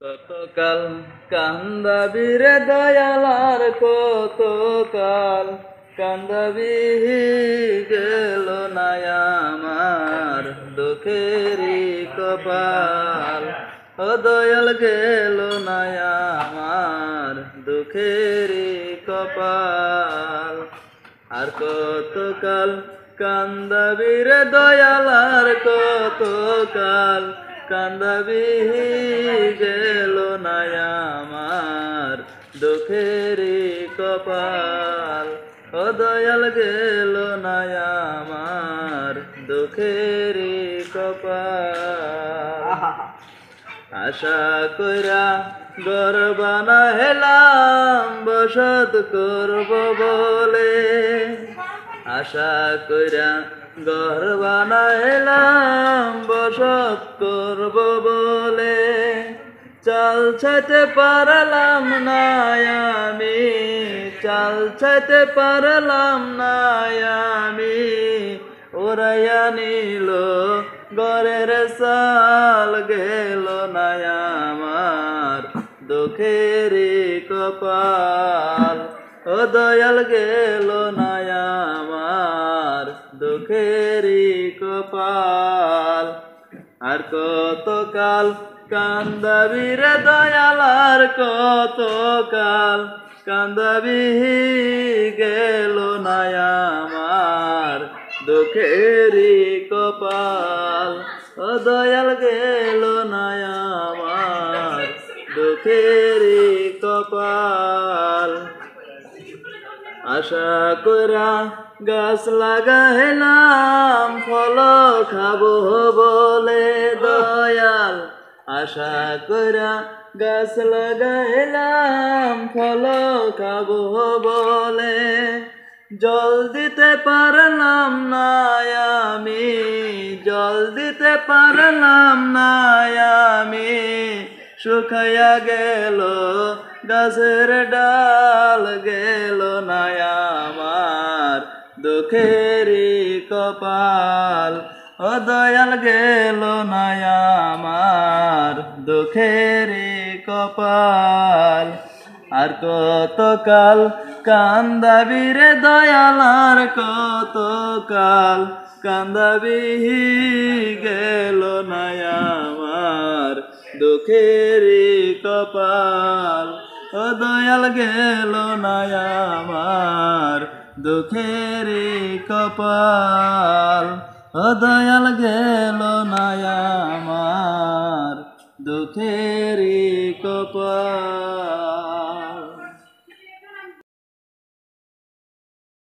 কতকাল কান্দাবি রে দয়ালার কতকাল কান্দাবি গেল না আমার দুঃখেরই কপাল ও দয়াল গেল না আমার দুঃখেরই কপাল আর কতকাল কান্দাবি রে দয়ালার কতকাল কান্দাবি গেল না আমার দুঃখেরই কপাল ও দয়াল গেল না আমার দুঃখেরই কপাল আশা কইরা ঘর বানা হেলাম বসত করব বলে আশা কইরা ঘর বানাইলাম বসত করব বলে চাল ছাইতে পারলাম না আমি চাল ছাইতে পারলাম না আমি ওরাইয়া নিল ঘরের চাল গেল না আমার দুঃখেরই কপাল ও দয়াল গেল না আমার দুঃখেরই কপাল আর কতকাল কান্দাবি রে দয়াল আর কতকাল কান্দাবি গেল না আমার দুঃখেরই কপাল ও দয়াল গেল না আমার দুঃখেরই কপাল আশা করা গাছ লাগাইলাম ফল খাবো বলে দয়াল আশা করা গাছ লাগাইলাম ফল খাবো বলে জল দিতে পারলাম না আমি জল দিতে পারলাম না আমি শুকাইয়া গেল গাছের ডাল গেল না আমার দুঃখেরই কপাল ও দয়াল গেল না আমার দুঃখেরই কপাল আর কতকাল কান্দাবি রে দয়াল আর কতকাল কান্দাবি গেল না আমার দুঃখেরই কপাল ও দয়াল গেল না আমার দুঃখেরই কপাল ও দয়াল গেল না আমার দুঃখেরই কপাল।